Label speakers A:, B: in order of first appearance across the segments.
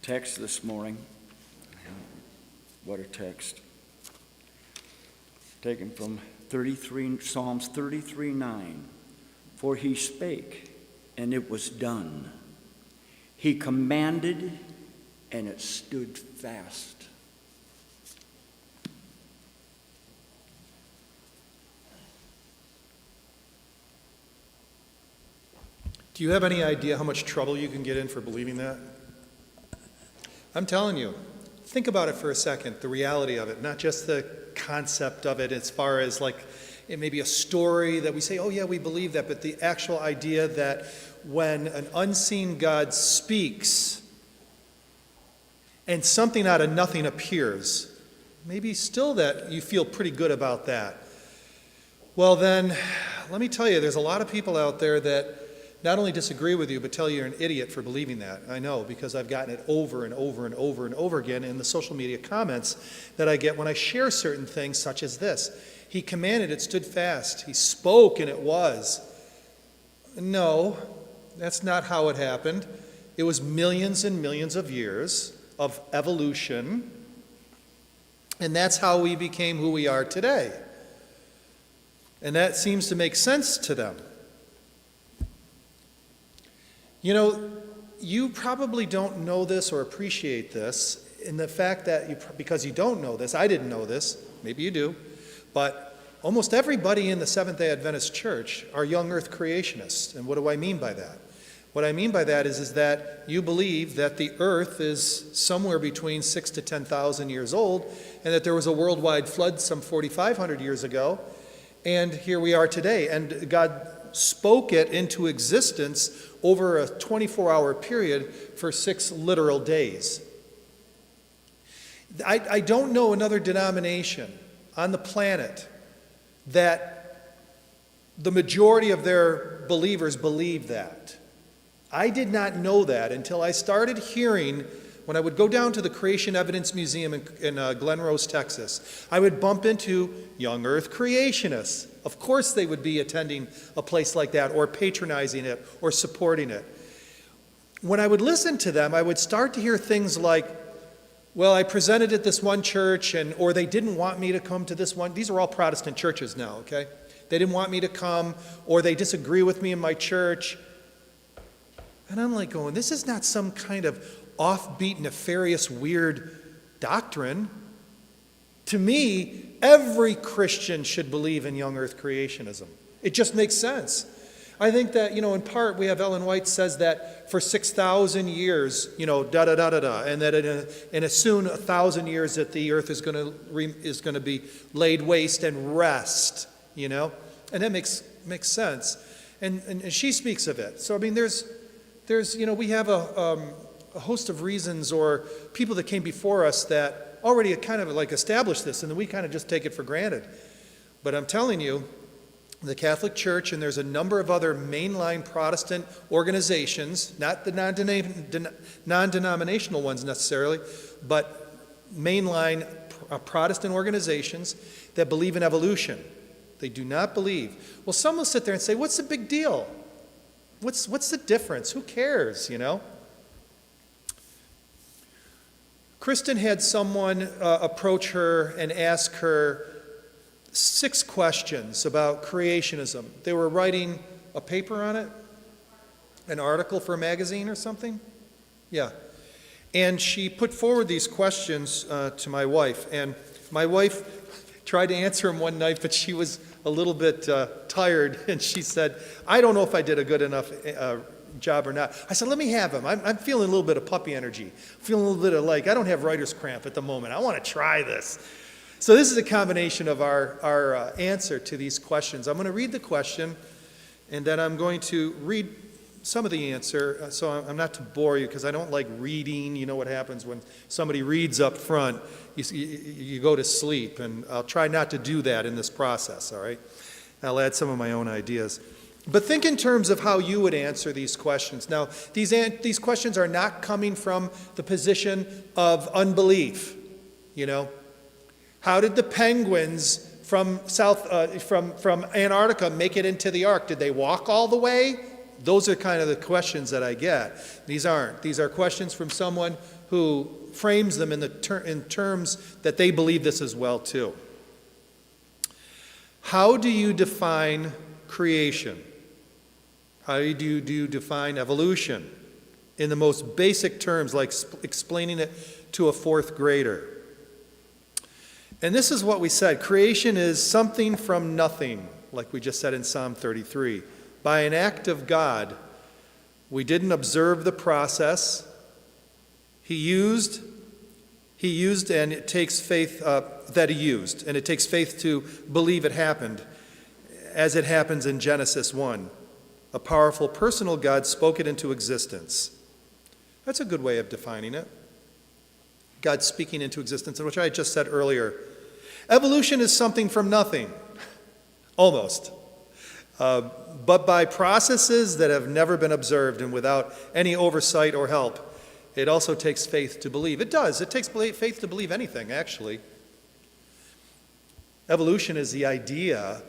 A: text this morning. What a text. Taken from Psalms 33:9. For he spake, and it was done. He commanded, and it stood fast.
B: Do you have any idea how much trouble you can get in for believing that? I'm telling you, think about it for a second, the reality of it, not just the concept of it as far as like it may be a story that we say, oh yeah, we believe that, but the actual idea that when an unseen God speaks and something out of nothing appears, maybe still that you feel pretty good about that. Well then, let me tell you, there's a lot of people out there that not only disagree with you, but tell you you're an idiot for believing that. I know, because I've gotten it over and over and over and over again in the social media comments that I get when I share certain things such as this. He commanded, it stood fast. He spoke, and it was. No, that's not how it happened. It was millions and millions of years of evolution, and that's how we became who we are today. And that seems to make sense to them. You know, you probably don't know this or appreciate this in the fact that because you don't know this, I didn't know this, maybe you do, but almost everybody in the Seventh-day Adventist Church are young earth creationists. And what do I mean by that? What I mean by that is that you believe that the earth is somewhere between 6,000 to 10,000 years old, and that there was a worldwide flood some 4,500 years ago, and here we are today. And God spoke it into existence over a 24-hour period for 6 literal days. I don't know another denomination on the planet that the majority of their believers believe that. I did not know that until I started hearing, when I would go down to the Creation Evidence Museum in Glen Rose, Texas, I would bump into young earth creationists. Of course they would be attending a place like that or patronizing it or supporting it. When I would listen to them, I would start to hear things like, well, I presented at this one church, or they didn't want me to come to this one. These are all Protestant churches now, okay? They didn't want me to come, or they disagree with me in my church. And I'm like going, this is not some kind of offbeat, nefarious, weird doctrine. To me, every Christian should believe in young earth creationism. It just makes sense. I think that, in part, we have Ellen White says that for 6,000 years, da-da-da-da-da, and that in a soon 1,000 years that the earth is going to be laid waste and rest, and that makes sense. And she speaks of it. So, I mean, there's we have a host of reasons or people that came before us that already kind of like established this, and then we kind of just take it for granted. But I'm telling you, the Catholic Church, and there's a number of other mainline Protestant organizations, not the non-denominational ones necessarily, but mainline Protestant organizations that believe in evolution. They do not believe. Well, some will sit there and say, what's the big deal? What's the difference? Who cares, Kristen had someone approach her and ask her 6 questions about creationism. They were writing a paper on it, an article for a magazine or something. Yeah. And she put forward these questions to my wife. And my wife tried to answer them one night, but she was a little bit tired. And she said, I don't know if I did a good enough job or not. I said, let me have them. I'm feeling a little bit of puppy energy. Feeling a little bit of I don't have writer's cramp at the moment. I want to try this. So this is a combination of our answer to these questions. I'm going to read the question, and then I'm going to read some of the answer, so I'm not to bore you, because I don't like reading. You know what happens when somebody reads up front. You go to sleep, and I'll try not to do that in this process, all right? I'll add some of my own ideas. But think in terms of how you would answer these questions. Now, these questions are not coming from the position of unbelief, How did the penguins from Antarctica make it into the ark? Did they walk all the way? Those are kind of the questions that I get. These aren't. These are questions from someone who frames them in terms that they believe this as well too. How do you define creation? How do you define evolution? In the most basic terms, like explaining it to a fourth grader. And this is what we said. Creation is something from nothing, like we just said in Psalm 33. By an act of God, we didn't observe the process. He used, and it takes faith that he used. And it takes faith to believe it happened, as it happens in Genesis 1. A powerful personal God spoke it into existence. That's a good way of defining it. God speaking into existence, which I just said earlier. Evolution is something from nothing, almost. But by processes that have never been observed and without any oversight or help, it also takes faith to believe. It does. It takes faith to believe anything, actually. Evolution is the idea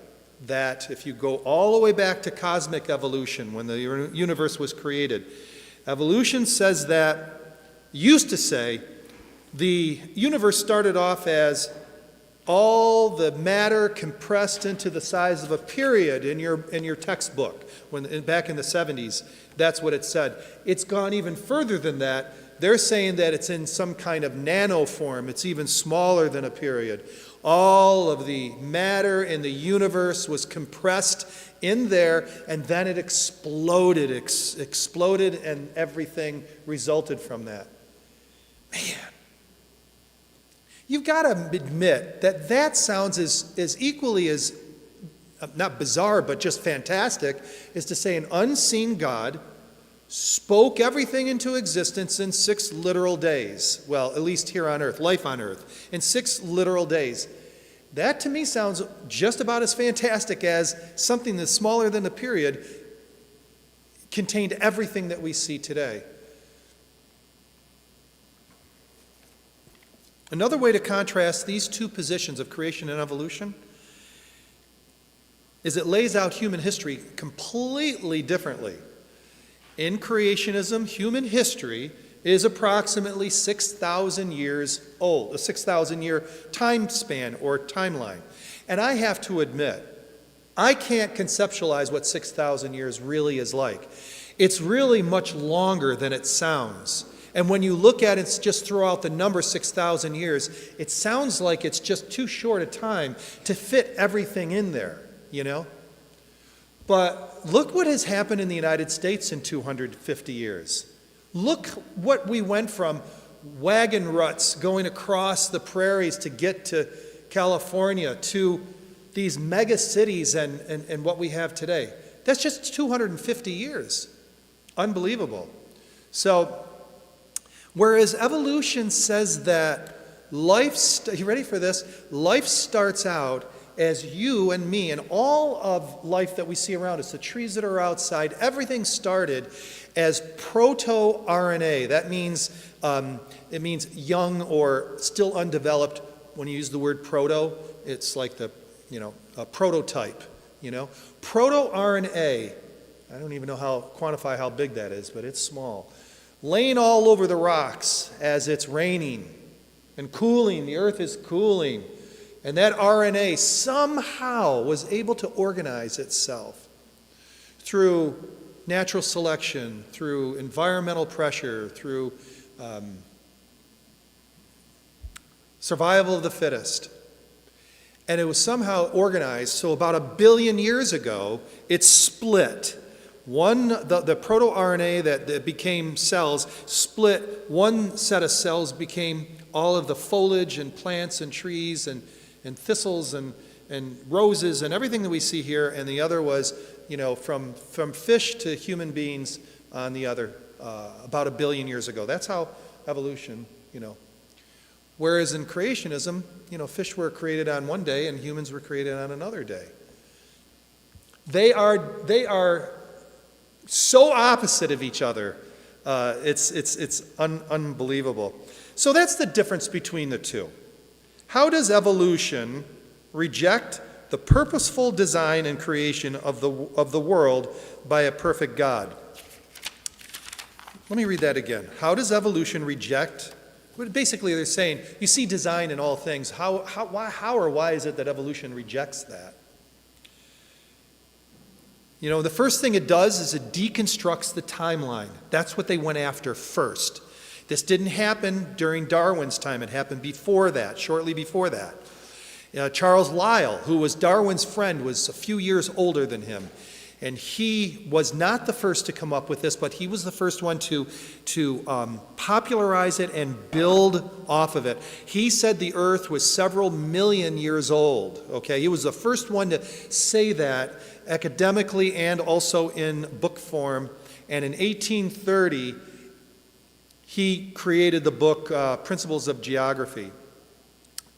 B: that if you go all the way back to cosmic evolution, when the universe was created, evolution says that, used to say, the universe started off as all the matter compressed into the size of a period in your textbook. Back in the 70s, that's what it said. It's gone even further than that. They're saying that it's in some kind of nano form. It's even smaller than a period. All of the matter in the universe was compressed in there, and then it exploded. Exploded, and everything resulted from that. Man. You've got to admit that sounds as equally as, not bizarre, but just fantastic, is to say an unseen God spoke everything into existence in 6 literal days. Well, at least here on earth, life on earth, in 6 literal days. That to me sounds just about as fantastic as something that's smaller than a period contained everything that we see today. Another way to contrast these two positions of creation and evolution is it lays out human history completely differently. In creationism, human history is approximately 6,000 years old, a 6,000-year time span or timeline. And I have to admit, I can't conceptualize what 6,000 years really is like. It's really much longer than it sounds. And when you look at it, just throw out the number 6,000 years, it sounds like it's just too short a time to fit everything in there, you know? But look what has happened in the United States in 250 years. Look what we went from wagon ruts going across the prairies to get to California to these mega cities and what we have today. That's just 250 years. Unbelievable. So, whereas evolution says that you ready for this? Life starts out as you and me and all of life that we see around us, the trees that are outside, everything started as proto-RNA. That means, it means young or still undeveloped. When you use the word proto, it's like a prototype, Proto-RNA, I don't even know quantify how big that is, but it's small. Laying all over the rocks as it's raining and cooling, the earth is cooling. And that RNA somehow was able to organize itself through natural selection, through environmental pressure, through survival of the fittest. And it was somehow organized, so about 1 billion years ago, it split. The proto-RNA that became cells split. One set of cells became all of the foliage and plants and trees and thistles and roses and everything that we see here, and the other was, from fish to human beings on the other, about 1 billion years ago. That's how evolution, Whereas in creationism, fish were created on one day and humans were created on another day. They are so opposite of each other. It's unbelievable. So that's the difference between the two. How does evolution reject the purposeful design and creation of the world by a perfect God? Let me read that again. How does evolution reject? Basically, they're saying, you see design in all things. How or why is it that evolution rejects that? You know, the first thing it does is it deconstructs the timeline. That's what they went after first. This didn't happen during Darwin's time. It happened before that, shortly before that. Charles Lyell, who was Darwin's friend, was a few years older than him. And he was not the first to come up with this, but he was the first one to popularize it and build off of it. He said the earth was several million years old. Okay, he was the first one to say that academically and also in book form. And in 1830, he created the book Principles of Geography.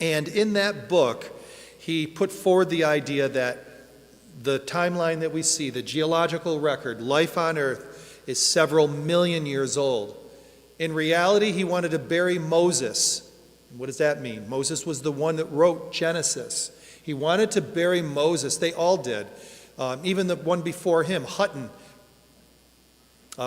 B: And in that book, he put forward the idea that the timeline that we see, the geological record, life on Earth, is several million years old. In reality, he wanted to bury Moses. What does that mean? Moses was the one that wrote Genesis. He wanted to bury Moses. They all did. Even the one before him, Hutton,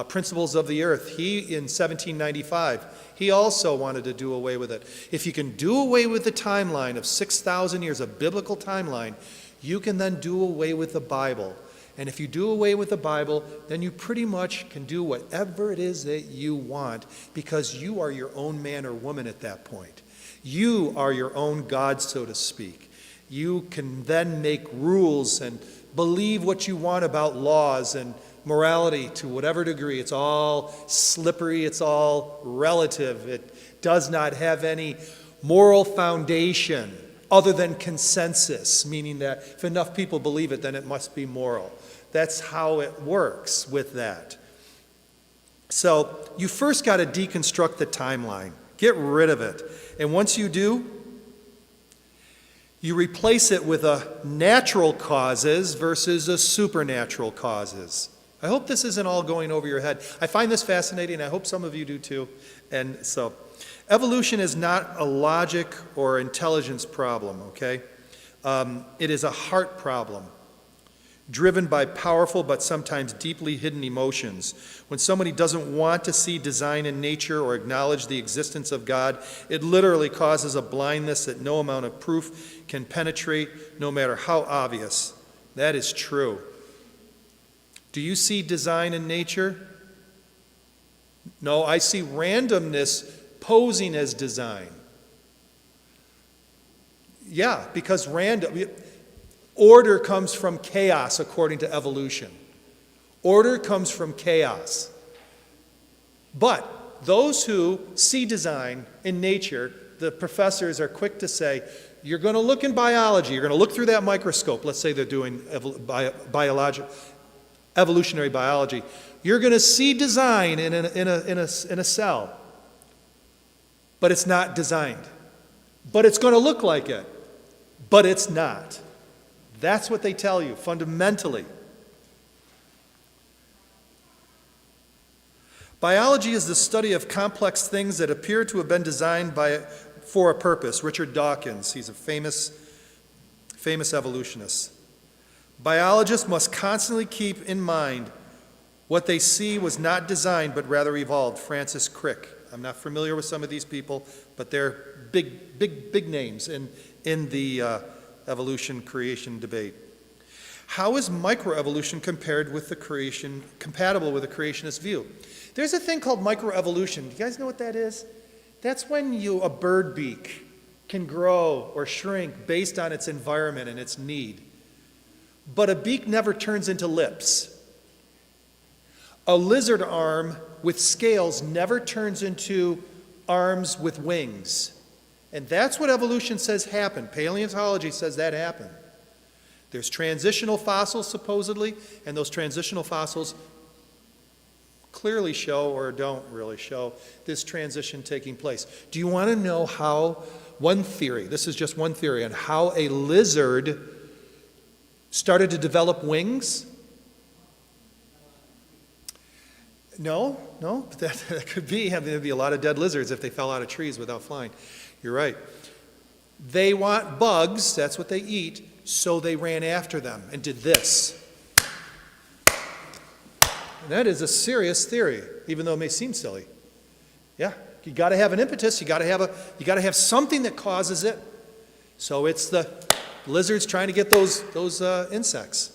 B: Principles of the Earth, he in 1795, he also wanted to do away with it. If you can do away with the timeline of 6,000 years, a biblical timeline, you can then do away with the Bible. And if you do away with the Bible, then you pretty much can do whatever it is that you want, because you are your own man or woman at that point. You are your own God, so to speak. You can then make rules and believe what you want about laws and morality to whatever degree. It's all slippery, it's all relative. It does not have any moral foundation other than consensus, meaning that if enough people believe it, then it must be moral. That's how it works with that. So you first got to deconstruct the timeline. Get rid of it. And once you do, you replace it with a natural causes versus a supernatural causes. I hope this isn't all going over your head. I find this fascinating. I hope some of you do too. And so, evolution is not a logic or intelligence problem, okay? It is a heart problem, driven by powerful but sometimes deeply hidden emotions. When somebody doesn't want to see design in nature or acknowledge the existence of God, it literally causes a blindness that no amount of proof can penetrate, no matter how obvious. That is true. Do you see design in nature? No, I see randomness posing as design. Yeah, because order comes from chaos according to evolution. Order comes from chaos. But those who see design in nature, the professors are quick to say, you're going to look in biology, you're going to look through that microscope. Let's say they're doing evolutionary biology. You're going to see design in a cell. But it's not designed. But it's going to look like it. But it's not. That's what they tell you fundamentally. Biology is the study of complex things that appear to have been designed for a purpose. Richard Dawkins, he's a famous evolutionist. Biologists must constantly keep in mind what they see was not designed but rather evolved. Francis Crick. I'm not familiar with some of these people, but they're big names in the evolution creation debate. How is microevolution compatible with the creationist view? There's a thing called microevolution. Do you guys know what that is? That's when a bird beak can grow or shrink based on its environment and its need. But a beak never turns into lips. A lizard arm with scales never turns into arms with wings. And that's what evolution says happened. Paleontology says that happened. There's transitional fossils, supposedly, and those transitional fossils clearly show or don't really show this transition taking place. Do you want to know how, one theory, this is just one theory, on how a lizard started to develop wings? No, that could be. I mean, there'd be a lot of dead lizards if they fell out of trees without flying. You're right. They want bugs, that's what they eat, so they ran after them and did this. That is a serious theory, even though it may seem silly. Yeah, you got to have an impetus. You got to have something that causes it. So it's the lizards trying to get those insects.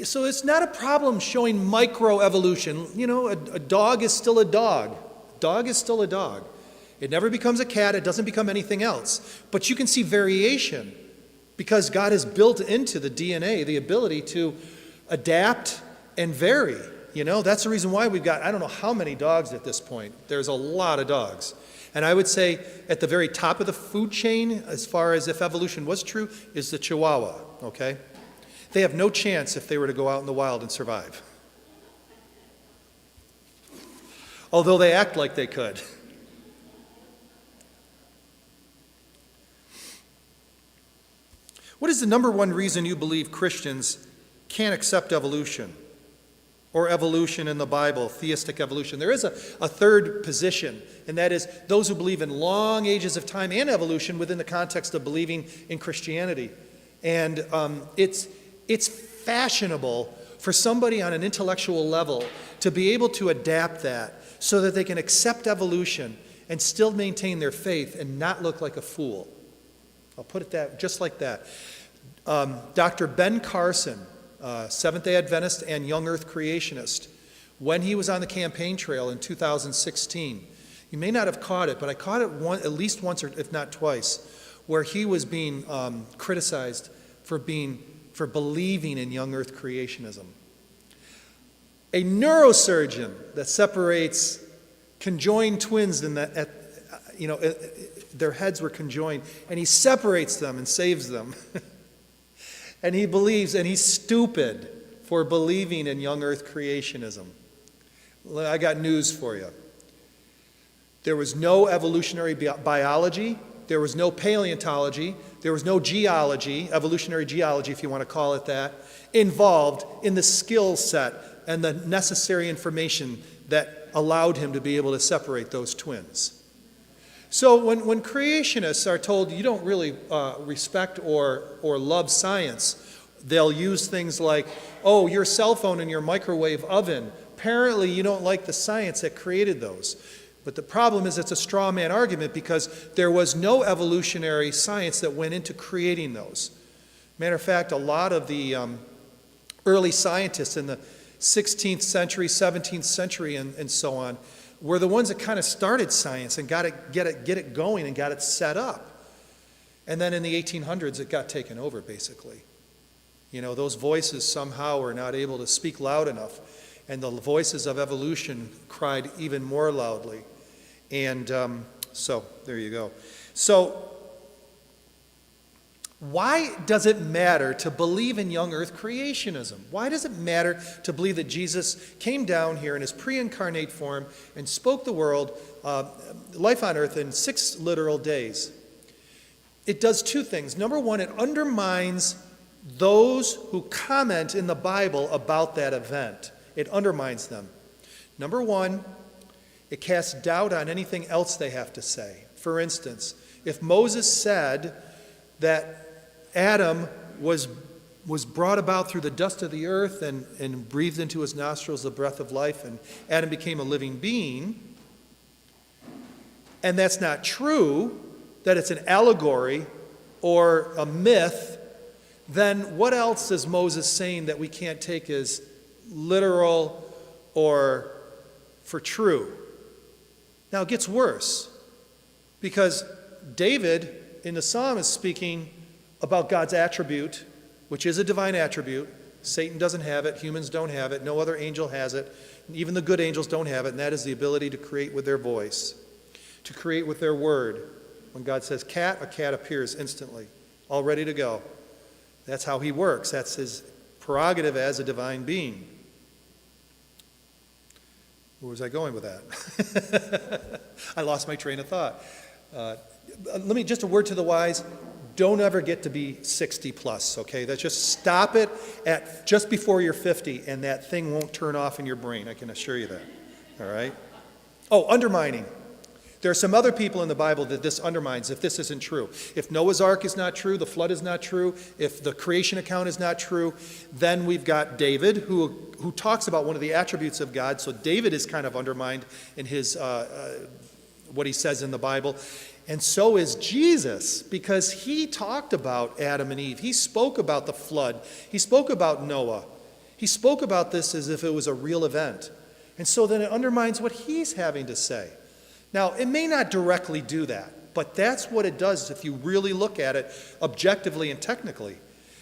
B: So it's not a problem showing microevolution. You know, a dog is still a dog. Dog is still a dog. It never becomes a cat. It doesn't become anything else. But you can see variation because God has built into the DNA the ability to adapt and vary. You know, that's the reason why we've got, I don't know how many dogs at this point. There's a lot of dogs. And I would say at the very top of the food chain, as far as if evolution was true, is the Chihuahua, okay? They have no chance if they were to go out in the wild and survive. Although they act like they could. What is the number one reason you believe Christians can't accept evolution? Or evolution in the Bible, theistic evolution. There is a third position, and that is those who believe in long ages of time and evolution within the context of believing in Christianity. And it's fashionable for somebody on an intellectual level to be able to adapt that so that they can accept evolution and still maintain their faith and not look like a fool. I'll put it that just like that. Dr. Ben Carson, Seventh-day Adventist and young earth creationist, when he was on the campaign trail in 2016, you may not have caught it, but I caught it at least once, or if not twice, where he was being criticized for believing in young earth creationism. A neurosurgeon that separates conjoined twins in that, their heads were conjoined, and he separates them and saves them. And he believes, and he's stupid for believing in young earth creationism. I got news for you. There was no evolutionary biology, there was no paleontology, there was no geology, evolutionary geology if you want to call it that, involved in the skill set and the necessary information that allowed him to be able to separate those twins. So when creationists are told you don't really respect or love science, they'll use things like, oh, your cell phone and your microwave oven. Apparently you don't like the science that created those. But the problem is it's a straw man argument because there was no evolutionary science that went into creating those. Matter of fact, a lot of the early scientists in the 16th century, 17th century, and so on, were the ones that kind of started science and get it going and got it set up. And then in the 1800s, it got taken over, basically. You know, those voices somehow were not able to speak loud enough, and the voices of evolution cried even more loudly. And so, there you go. So, why does it matter to believe in young earth creationism? Why does it matter to believe that Jesus came down here in his pre-incarnate form and spoke the world, life on earth, in 6 literal days? It does 2 things. Number one, it undermines those who comment in the Bible about that event. It undermines them. Number one, it casts doubt on anything else they have to say. For instance, if Moses said that Adam was brought about through the dust of the earth and breathed into his nostrils the breath of life, and Adam became a living being, and that's not true, that it's an allegory or a myth, then what else is Moses saying that we can't take as literal or for true? Now it gets worse, because David in the psalm is speaking about God's attribute, which is a divine attribute. Satan doesn't have it, humans don't have it, no other angel has it, even the good angels don't have it, and that is the ability to create with their voice, to create with their word. When God says cat, a cat appears instantly, all ready to go. That's how he works. That's his prerogative as a divine being. Where was I going with that? I lost my train of thought. Just a word to the wise. Don't ever get to be 60 plus, okay? That's just stop it at just before you're 50, and that thing won't turn off in your brain. I can assure you that. All right? Oh, undermining. There are some other people in the Bible that this undermines if this isn't true. If Noah's Ark is not true, the flood is not true, if the creation account is not true, then we've got David, who talks about one of the attributes of God. So David is kind of undermined in his what he says in the Bible. And so is Jesus, because he talked about Adam and Eve. He spoke about the flood. He spoke about Noah. He spoke about this as if it was a real event. And so then it undermines what he's having to say. Now, it may not directly do that, but that's what it does if you really look at it objectively and technically.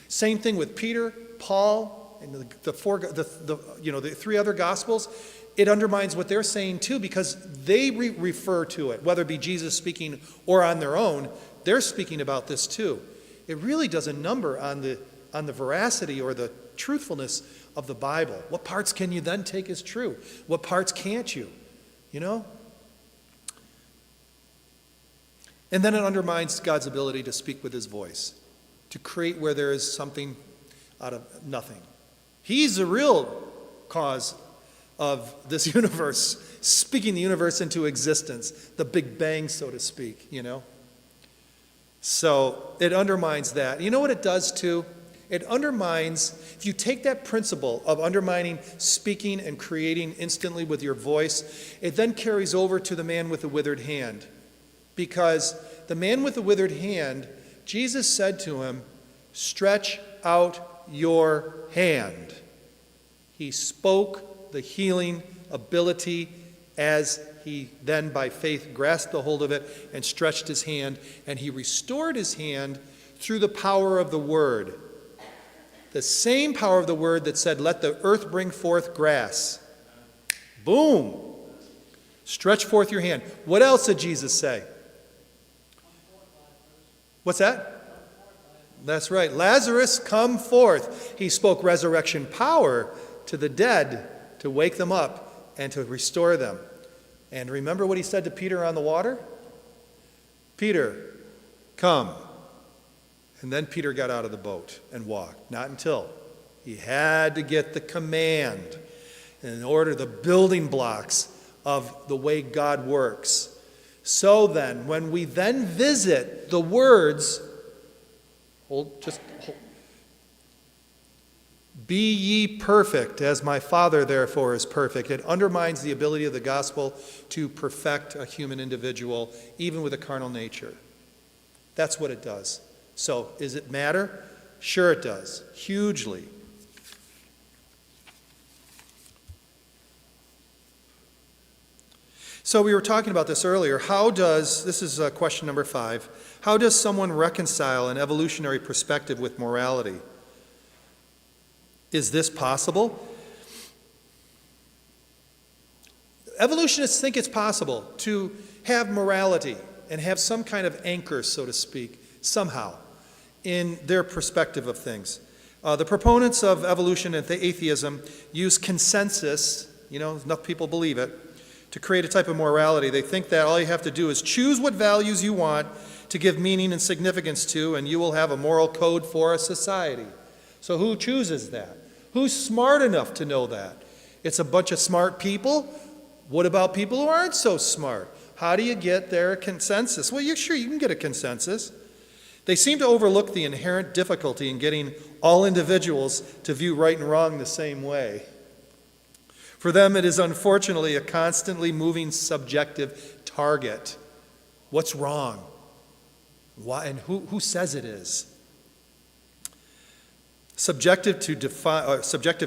B: Same thing with Peter, Paul, and the three other Gospels. It undermines what they're saying too, because they refer to it, whether it be Jesus speaking or on their own. They're speaking about this too. It really does a number on the veracity or the truthfulness of the Bible. What parts can you then take as true? What parts can't you? You know? And then it undermines God's ability to speak with his voice, to create where there is something out of nothing. He's the real cause of this universe, speaking the universe into existence, the Big Bang, so to speak, you know. So it undermines that. You know what it does too? It undermines, if you take that principle of undermining speaking and creating instantly with your voice, it then carries over to the man with the withered hand. Because the man with the withered hand, Jesus said to him, "Stretch out your hand." He spoke the healing ability as he then by faith grasped the hold of it and stretched his hand, and he restored his hand through the power of the word. The same power of the word that said, "Let the earth bring forth grass." Boom! Stretch forth your hand. What else did Jesus say? What's that? That's right. Lazarus, come forth. He spoke resurrection power to the dead to wake them up and to restore them. And remember what he said to Peter on the water? Peter, come. And then Peter got out of the boat and walked. Not until. He had to get the command in order, the building blocks of the way God works. So then, when we then visit the words, be ye perfect as my Father therefore is perfect. It undermines the ability of the gospel to perfect a human individual, even with a carnal nature. That's what it does. So, does it matter? Sure it does. Hugely. So we were talking about this earlier. This is question number 5, how does someone reconcile an evolutionary perspective with morality? Is this possible? Evolutionists think it's possible to have morality and have some kind of anchor, so to speak, somehow, in their perspective of things. The proponents of evolution and atheism use consensus, enough people believe it, to create a type of morality. They think that all you have to do is choose what values you want to give meaning and significance to, and you will have a moral code for a society. So who chooses that? Who's smart enough to know that? It's a bunch of smart people. What about people who aren't so smart? How do you get their consensus? Well, you can get a consensus. They seem to overlook the inherent difficulty in getting all individuals to view right and wrong the same way. For them, it is unfortunately a constantly moving subjective target. What's wrong? Why, and who says it is? Subjective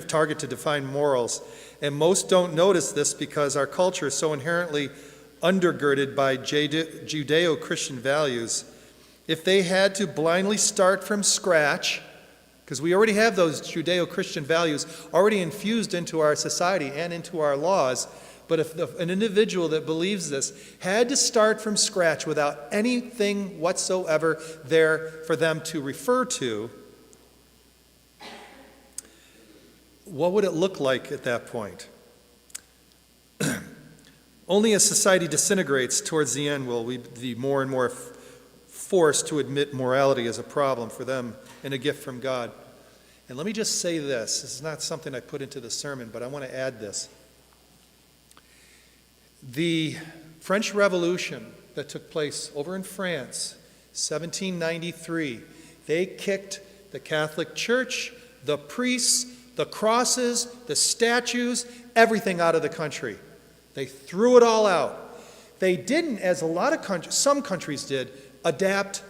B: target to define morals. And most don't notice this because our culture is so inherently undergirded by Judeo-Christian values. If they had to blindly start from scratch, because we already have those Judeo-Christian values already infused into our society and into our laws, but if an individual that believes this had to start from scratch without anything whatsoever there for them to refer to, what would it look like at that point? Only as society disintegrates towards the end will we be more and more forced to admit morality as a problem for them and a gift from God. And let me just say this. This is not something I put into the sermon, but I want to add this. The French Revolution that took place over in France, 1793, they kicked the Catholic Church, the priests, the crosses, the statues, everything out of the country. They threw it all out. They didn't, as a lot of countries, some countries did, adapt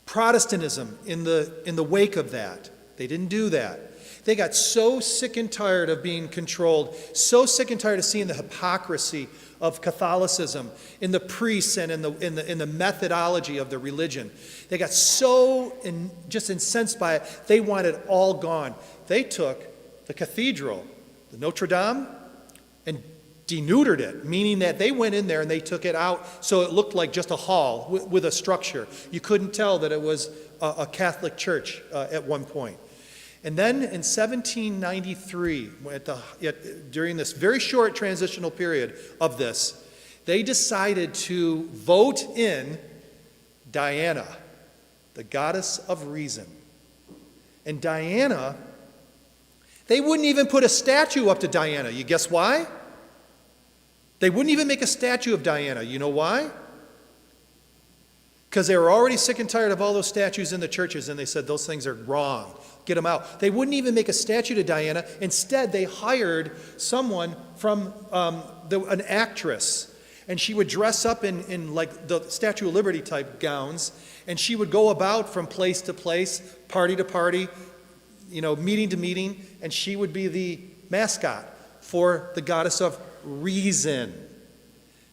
B: Protestantism in the wake of that. They didn't do that. They got so sick and tired of being controlled, so sick and tired of seeing the hypocrisy of Catholicism in the priests and in the methodology of the religion. They got so just incensed by it, they wanted it all gone. They took the cathedral, the Notre Dame, and denuded it, meaning that they went in there and they took it out so it looked like just a hall with a structure. You couldn't tell that it was a Catholic church at one point. And then in 1793, during this very short transitional period of this, they decided to vote in Diana, the goddess of reason. And Diana, they wouldn't even put a statue up to Diana. You guess why? They wouldn't even make a statue of Diana. You know why? Because they were already sick and tired of all those statues in the churches, and they said those things are wrong. Get them out. They wouldn't even make a statue to Diana. Instead, they hired someone from an actress, and she would dress up in like the Statue of Liberty type gowns, and she would go about from place to place, party to party, meeting to meeting, and she would be the mascot for the goddess of reason.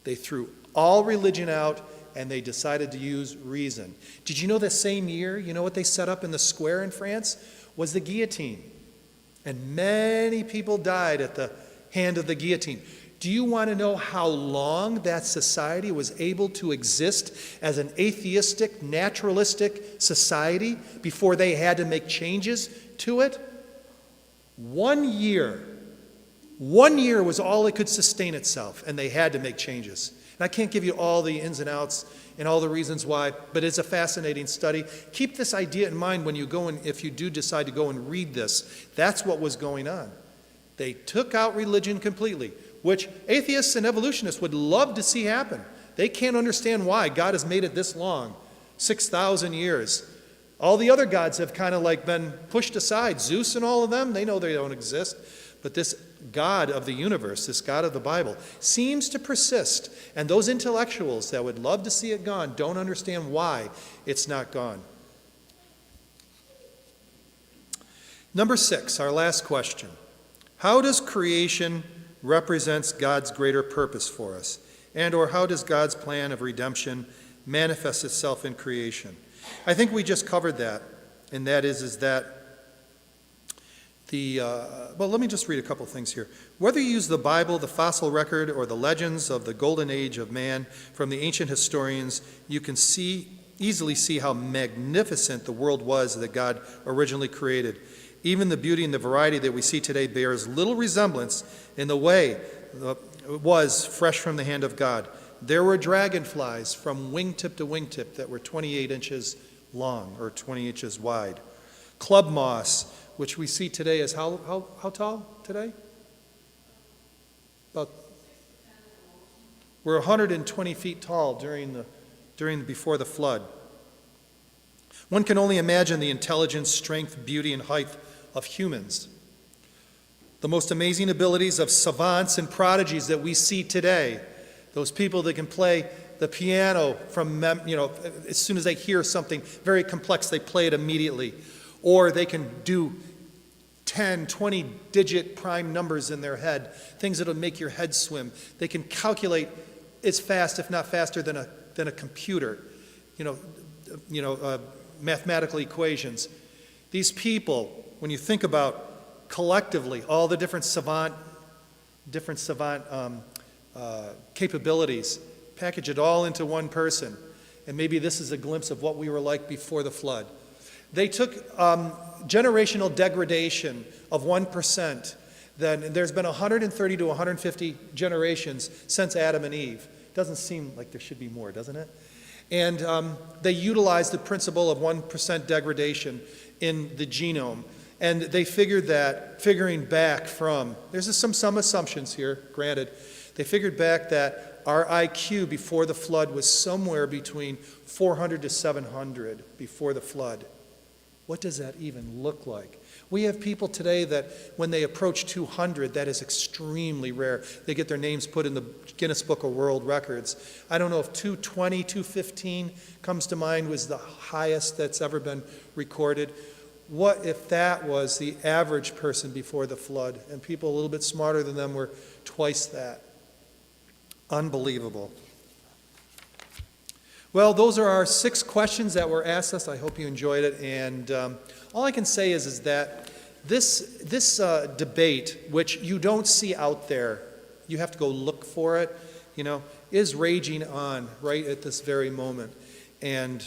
B: They threw all religion out, and they decided to use reason. Did you know that same year, you know what they set up in the square in France? Was the guillotine. And many people died at the hand of the guillotine. Do you want to know how long that society was able to exist as an atheistic, naturalistic society before they had to make changes to it? 1 year. 1 year was all it could sustain itself, and they had to make changes. And I can't give you all the ins and outs and all the reasons why, but it's a fascinating study. Keep this idea in mind when you go and if you do decide to go and read this. That's what was going on. They took out religion completely, which atheists and evolutionists would love to see happen. They can't understand why God has made it this long, 6,000 years. All the other gods have kind of like been pushed aside. Zeus and all of them, they know they don't exist. But this God of the universe, this God of the Bible, seems to persist. And those intellectuals that would love to see it gone don't understand why it's not gone. Number 6, our last question. How does creation represent God's greater purpose for us? And or how does God's plan of redemption manifest itself in creation? I think we just covered that. And that is that let me just read a couple things here. Whether you use the Bible, the fossil record, or the legends of the golden age of man from the ancient historians, you can easily see how magnificent the world was that God originally created. Even the beauty and the variety that we see today bears little resemblance in the way it was fresh from the hand of God. There were dragonflies from wingtip to wingtip that were 28 inches long or 20 inches wide. Club moss, which we see today as how tall today? We're 120 feet tall before the flood. One can only imagine the intelligence, strength, beauty, and height of humans. The most amazing abilities of savants and prodigies that we see today. Those people that can play the piano from, as soon as they hear something very complex, they play it immediately. Or they can do 10, 20-digit prime numbers in their head, things that will make your head swim. They can calculate as fast, if not faster, than a computer, mathematical equations. These people, when you think about collectively all the different savant capabilities, package it all into one person, and maybe this is a glimpse of what we were like before the flood. They took generational degradation of 1%. Then there's been 130 to 150 generations since Adam and Eve. Doesn't seem like there should be more, doesn't it? And they utilized the principle of 1% degradation in the genome. And they figured that, figuring back from, there's some assumptions here, granted, they figured back that our IQ before the flood was somewhere between 400 to 700 before the flood. What does that even look like? We have people today that when they approach 200, that is extremely rare. They get their names put in the Guinness Book of World Records. I don't know if 220, 215 comes to mind was the highest that's ever been recorded. What if that was the average person before the flood, and people a little bit smarter than them were twice that? Unbelievable. Well, those are our 6 questions that were asked us. I hope you enjoyed it. And all I can say is that this debate, which you don't see out there, you have to go look for it, is raging on right at this very moment. And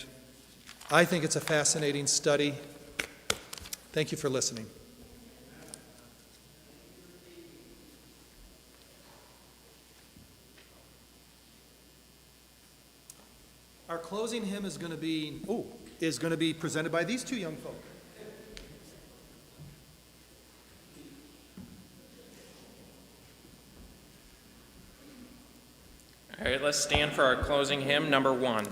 B: I think it's a fascinating study. Thank you for listening. Our closing hymn is going to be presented by these 2 young folk.
C: All right, let's stand for our closing hymn, number 1.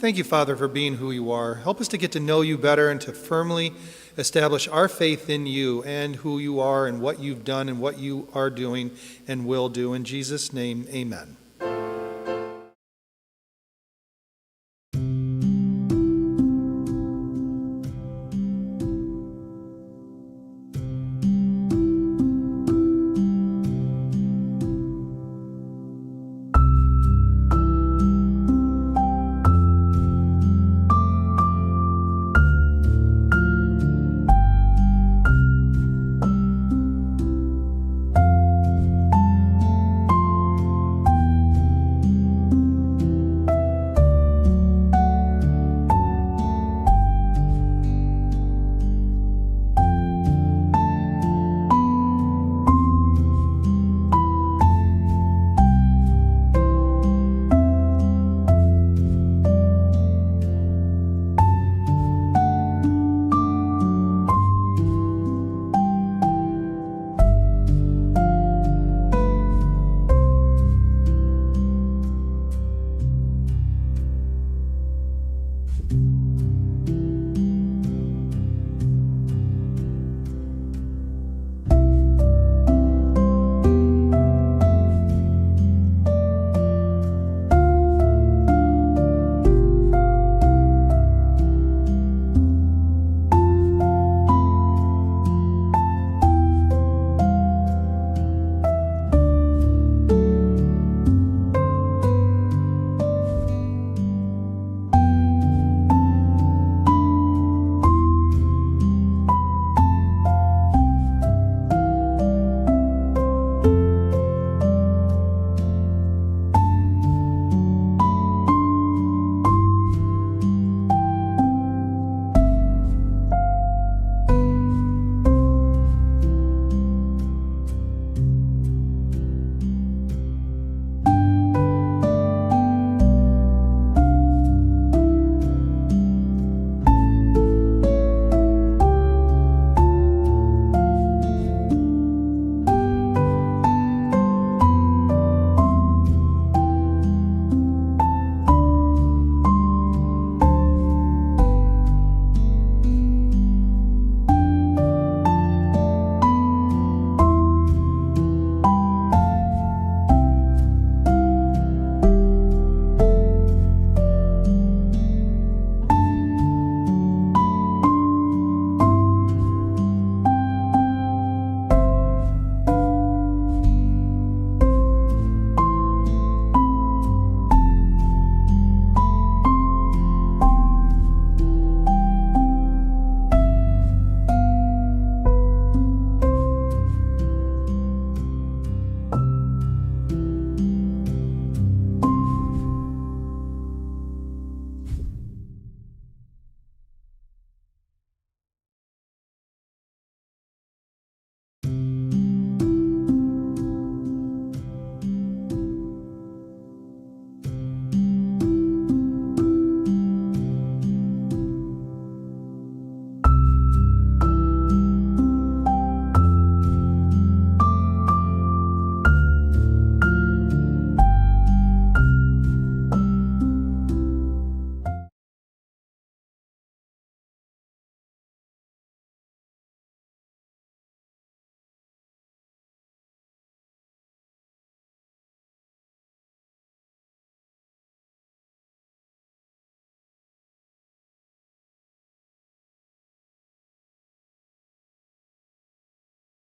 B: Thank you, Father, for being who you are. Help us to get to know you better and to firmly establish our faith in you and who you are and what you've done and what you are doing and will do. In Jesus' name, amen.